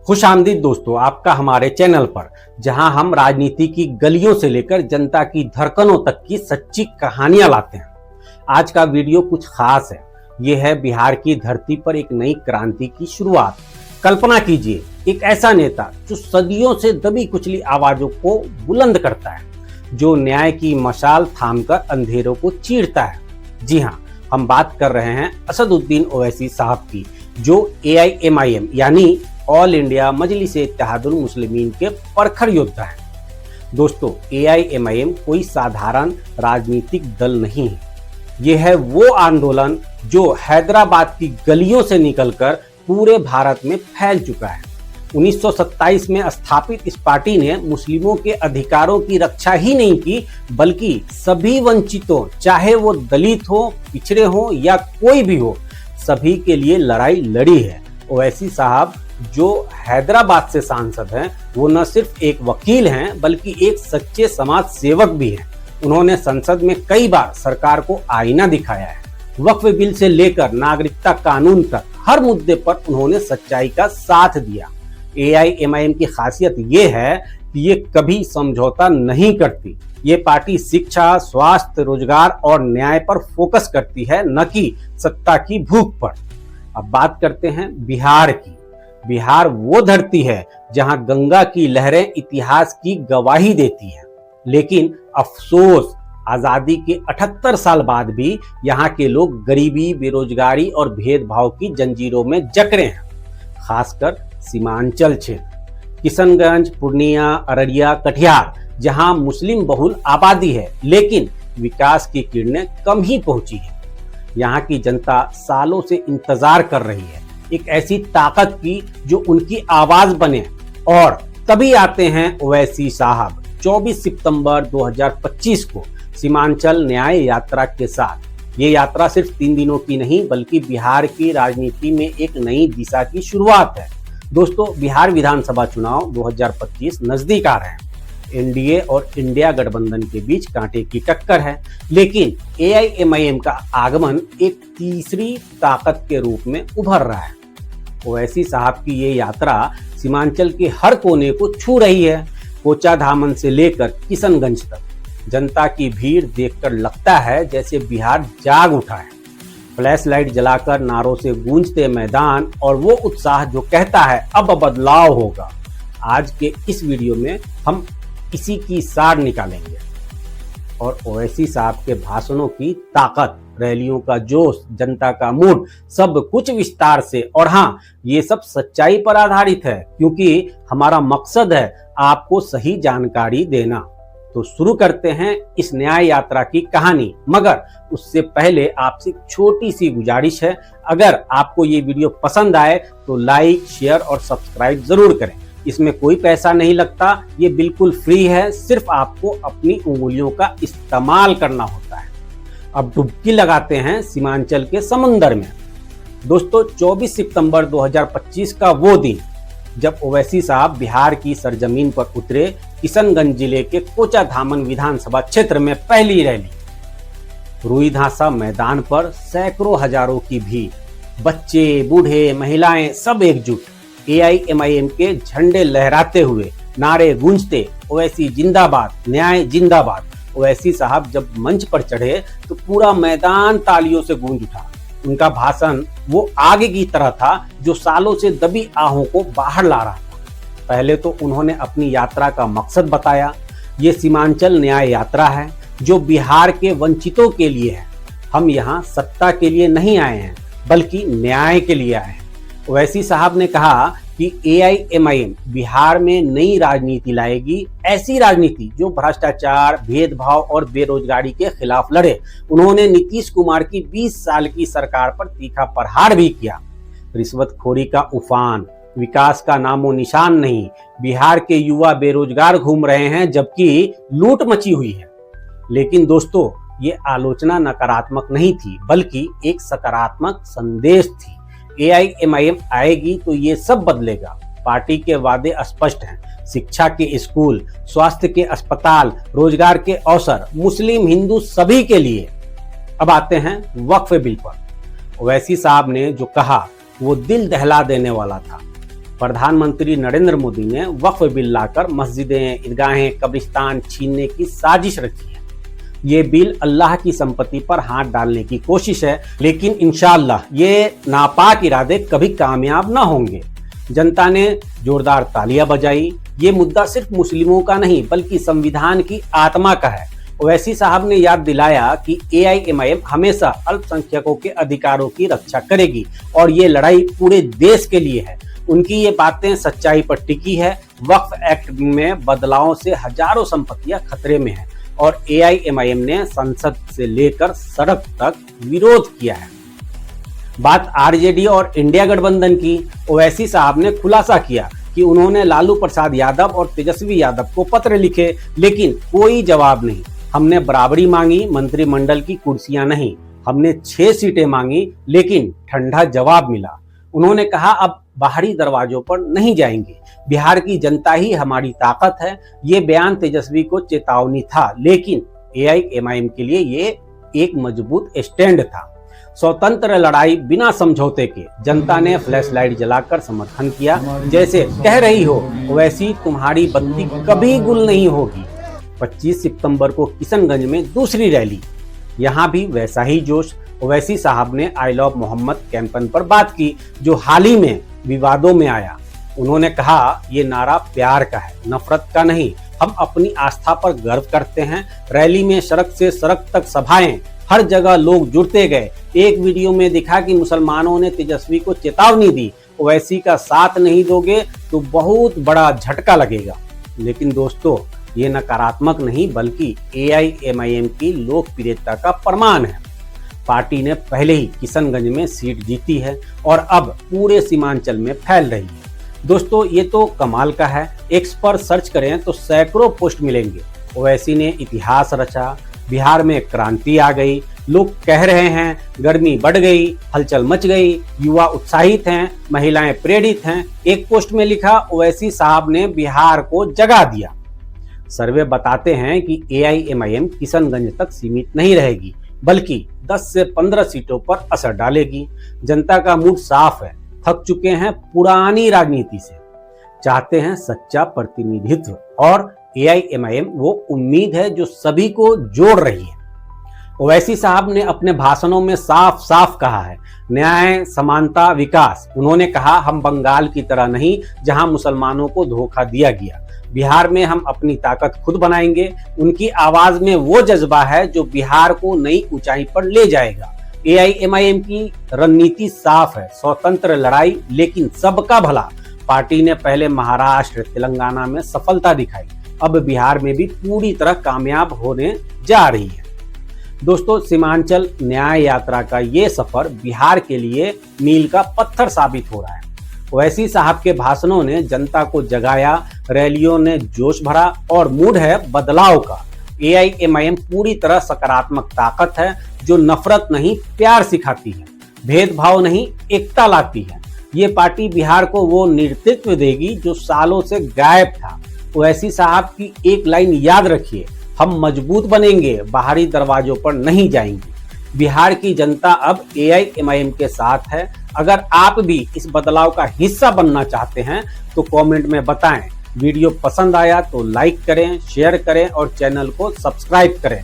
खुशामदीद दोस्तों, आपका हमारे चैनल पर, जहां हम राजनीति की गलियों से लेकर जनता की धड़कनों तक की सच्ची कहानियां लाते हैं। आज का वीडियो कुछ खास है। यह है बिहार की धरती पर एक नई क्रांति की शुरुआत। कल्पना कीजिए, एक ऐसा नेता जो सदियों से दबी कुचली आवाजों को बुलंद करता है, जो न्याय की मशाल थामकर अंधेरों को चीरता है। जी हाँ, हम बात कर रहे हैं असदुद्दीन ओवैसी साहब की, जो AIMIM यानी ऑल इंडिया मजलिस-ए-इत्तेहादुल मुस्लिमीन के प्रखर योद्धा हैं। दोस्तों, AIMIM कोई साधारण राजनीतिक दल नहीं है। यह है वो आंदोलन जो हैदराबाद की गलियों से निकलकर पूरे भारत में फैल चुका है। 1927 में स्थापित इस पार्टी ने मुस्लिमों के अधिकारों की रक्षा ही नहीं की, बल्कि सभी वंचितों, चाहे वो दलित हो, पिछड़े हो या कोई भी हो, सभी के लिए लड़ाई लड़ी है। ओवैसी साहब जो हैदराबाद से सांसद हैं, वो न सिर्फ एक वकील हैं, बल्कि एक सच्चे समाज सेवक भी हैं। उन्होंने संसद में कई बार सरकार को आईना दिखाया है। वक्फ बिल से लेकर नागरिकता कानून तक हर मुद्दे पर उन्होंने सच्चाई का साथ दिया। AIMIM की खासियत ये है कि ये कभी समझौता नहीं करती। ये पार्टी शिक्षा, स्वास्थ्य, रोजगार और न्याय पर फोकस करती है, न कि सत्ता की भूख पर। अब बात करते हैं बिहार की। बिहार वो धरती है जहां गंगा की लहरें इतिहास की गवाही देती हैं, लेकिन अफसोस, आजादी के 78 साल बाद भी यहाँ के लोग गरीबी, बेरोजगारी और भेदभाव की जंजीरों में जकड़े हैं। खासकर सीमांचल क्षेत्र, किशनगंज, पूर्णिया, अररिया, कटिहार, जहां मुस्लिम बहुल आबादी है, लेकिन विकास की किरणें कम ही पहुंची है। यहाँ की जनता सालों से इंतजार कर रही है एक ऐसी ताकत की जो उनकी आवाज बने, और तभी आते हैं ओवैसी साहब 24 सितंबर 2025 को सीमांचल न्याय यात्रा के साथ। ये यात्रा सिर्फ 3 दिनों की नहीं, बल्कि बिहार की राजनीति में एक नई दिशा की शुरुआत है। दोस्तों, बिहार विधानसभा चुनाव 2025 नजदीक आ रहे हैं। NDA और इंडिया गठबंधन के बीच कांटे की टक्कर है, लेकिन AIMIM का आगमन एक तीसरी ताकत के रूप में उभर रहा है। ओवैसी साहब की ये यात्रा सीमांचल के हर कोने को छू रही है, कोचाधामन से लेकर किशनगंज तक। जनता की भीड़ देखकर लगता है जैसे बिहार जाग उठा है। फ्लैश लाइट जलाकर नारों से गूंजते मैदान, और वो उत्साह जो कहता है अब बदलाव होगा। आज के इस वीडियो में हम इसी की सार निकालेंगे, और ओवैसी साहब के भाषणों की ताकत, रैलियों का जोश, जनता का मूड, सब कुछ विस्तार से। और हाँ, ये सब सच्चाई पर आधारित है, क्योंकि हमारा मकसद है आपको सही जानकारी देना। तो शुरू करते हैं इस न्याय यात्रा की कहानी, मगर उससे पहले आपसे छोटी सी गुजारिश है, अगर आपको ये वीडियो पसंद आए तो लाइक, शेयर और सब्सक्राइब जरूर करें। इसमें कोई पैसा नहीं लगता, ये बिल्कुल फ्री है, सिर्फ आपको अपनी उंगलियों का इस्तेमाल करना होता है। अब डुबकी लगाते हैं सीमांचल के समंदर में। दोस्तों, 24 सितंबर 2025 का वो दिन जब ओवैसी साहब बिहार की सरजमीन पर उतरे। किशनगंज जिले के कोचाधामन विधानसभा क्षेत्र में पहली रैली। रुईधासा मैदान पर सैकड़ों हजारों की भीड़, बच्चे, बूढ़े, महिलाएं, सब एकजुट। AIMIM के झंडे लहराते हुए, नारे गूंजते, ओवैसी जिंदाबाद, न्याय जिंदाबाद। ओवैसी साहब जब मंच पर चढ़े तो पूरा मैदान तालियों से गूंज उठा। उनका भाषण वो आग की तरह था जो सालों से दबी आहों को बाहर ला रहा था। पहले तो उन्होंने अपनी यात्रा का मकसद बताया। ये सीमांचल न्याय यात्रा है जो बिहार के वंचितों के लिए है। हम यहाँ सत्ता के लिए नहीं आए हैं, बल्कि न्याय के लिए आए हैं। ओवैसी साहब ने कहा कि AIMIM बिहार में नई राजनीति लाएगी, ऐसी राजनीति जो भ्रष्टाचार, भेदभाव और बेरोजगारी के खिलाफ लड़े। उन्होंने नीतीश कुमार की 20 साल की सरकार पर तीखा प्रहार भी किया। रिश्वतखोरी का उफान, विकास का नामो निशान नहीं। बिहार के युवा बेरोजगार घूम रहे हैं, जबकि लूट मची हुई है। लेकिन दोस्तों, ये आलोचना नकारात्मक नहीं थी, बल्कि एक सकारात्मक संदेश थी। AIMIM आएगी तो ये सब बदलेगा। पार्टी के वादे स्पष्ट हैं, शिक्षा के स्कूल, स्वास्थ्य के अस्पताल, रोजगार के अवसर, मुस्लिम हिंदू सभी के लिए। अब आते हैं वक्फ बिल पर। ओवैसी साहब ने जो कहा वो दिल दहला देने वाला था। प्रधानमंत्री नरेंद्र मोदी ने वक्फ बिल लाकर मस्जिदें, ईदगाहें, कब्रिस्तान छीनने की साजिश रची है। ये बिल अल्लाह की संपत्ति पर हाथ डालने की कोशिश है, लेकिन इंशाअल्लाह ये नापाक इरादे कभी कामयाब ना होंगे। जनता ने जोरदार तालियां बजाई। ये मुद्दा सिर्फ मुस्लिमों का नहीं बल्कि संविधान की आत्मा का है। ओवैसी साहब ने याद दिलाया कि AIMIM हमेशा अल्पसंख्यकों के अधिकारों की रक्षा करेगी और ये लड़ाई पूरे देश के लिए है। उनकी ये बातें सच्चाई पर टिकी है। वक्फ एक्ट में बदलावों से हजारों संपत्तियां खतरे में हैं और AIMIM ने संसद से लेकर सड़क तक विरोध किया है। बात RJD और इंडिया गठबंधन की। ओवैसी साहब ने खुलासा किया कि उन्होंने लालू प्रसाद यादव और तेजस्वी यादव को पत्र लिखे, लेकिन कोई जवाब नहीं। हमने बराबरी मांगी, मंत्रिमंडल की कुर्सियां नहीं। हमने 6 सीटें मांगी, लेकिन ठंडा जवाब मिला। उन्होंने कहा अब बाहरी दरवाजों पर नहीं जाएंगे, बिहार की जनता ही हमारी ताकत है। ये बयान तेजस्वी को चेतावनी था, लेकिन AIMIM के लिए ये एक मजबूत स्टैंड था। स्वतंत्र लड़ाई बिना समझौते के। जनता ने फ्लैश लाइट जलाकर समर्थन किया। जैसे कह रही हो वैसी तुम्हारी बत्ती कभी गुल नहीं होगी। 25 सितंबर को किशनगंज में दूसरी रैली, यहाँ भी वैसा ही जोश। ओवैसी साहब ने आई लव मोहम्मद कैंपेन पर बात की, जो हाल ही में विवादों में आया। उन्होंने कहा ये नारा प्यार का है, नफरत का नहीं। हम अपनी आस्था पर गर्व करते हैं। रैली में सड़क से सड़क तक सभाएं, हर जगह लोग जुड़ते गए। एक वीडियो में दिखा कि मुसलमानों ने तेजस्वी को चेतावनी दी, ओवैसी का साथ नहीं दोगे तो बहुत बड़ा झटका लगेगा। लेकिन दोस्तों, ये नकारात्मक नहीं बल्कि AIMIM की लोकप्रियता का प्रमाण है। पार्टी ने पहले ही किशनगंज में सीट जीती है और अब पूरे सीमांचल में फैल रही है। दोस्तों, ये तो कमाल का है। एक्स पर सर्च करें तो सैकड़ों पोस्ट मिलेंगे। ओवैसी ने इतिहास रचा, बिहार में क्रांति आ गई, लोग कह रहे हैं गर्मी बढ़ गई, हलचल मच गई, युवा उत्साहित हैं, महिलाएं प्रेरित हैं। एक पोस्ट में लिखा ओवैसी साहब ने बिहार को जगा दिया। सर्वे बताते हैं कि AIMIM किशनगंज तक सीमित नहीं रहेगी बल्कि 10 से 15 सीटों पर असर डालेगी। जनता का मूड साफ है, थक चुके हैं पुरानी राजनीति से, चाहते हैं सच्चा प्रतिनिधित्व और AIMIM वो उम्मीद है जो सभी को जोड़ रही है। ओवैसी साहब ने अपने भाषणों में साफ साफ कहा है न्याय, समानता, विकास। उन्होंने कहा हम बंगाल की तरह नहीं जहां मुसलमानों को धोखा दिया गया। बिहार में हम अपनी ताकत खुद बनाएंगे। उनकी आवाज में वो जज्बा है जो बिहार को नई ऊंचाई पर ले जाएगा। AIMIM की रणनीति साफ है, स्वतंत्र लड़ाई लेकिन सबका भला। पार्टी ने पहले महाराष्ट्र, तेलंगाना में सफलता दिखाई, अब बिहार में भी पूरी तरह कामयाब होने जा रही है। दोस्तों, सीमांचल न्याय यात्रा का ये सफर बिहार के लिए मील का पत्थर साबित हो रहा है। ओवैसी साहब के भाषणों ने जनता को जगाया, रैलियों ने जोश भरा और मूड है बदलाव का। AIMIM पूरी तरह सकारात्मक ताकत है जो नफरत नहीं प्यार सिखाती है, भेदभाव नहीं एकता लाती है। ये पार्टी बिहार को वो नेतृत्व देगी जो सालों से गायब था। ओवैसी साहब की एक लाइन याद रखिए, हम मजबूत बनेंगे, बाहरी दरवाजों पर नहीं जाएंगे। बिहार की जनता अब AIMIM के साथ है। अगर आप भी इस बदलाव का हिस्सा बनना चाहते हैं तो कमेंट में बताएं। वीडियो पसंद आया तो लाइक करें, शेयर करें और चैनल को सब्सक्राइब करें।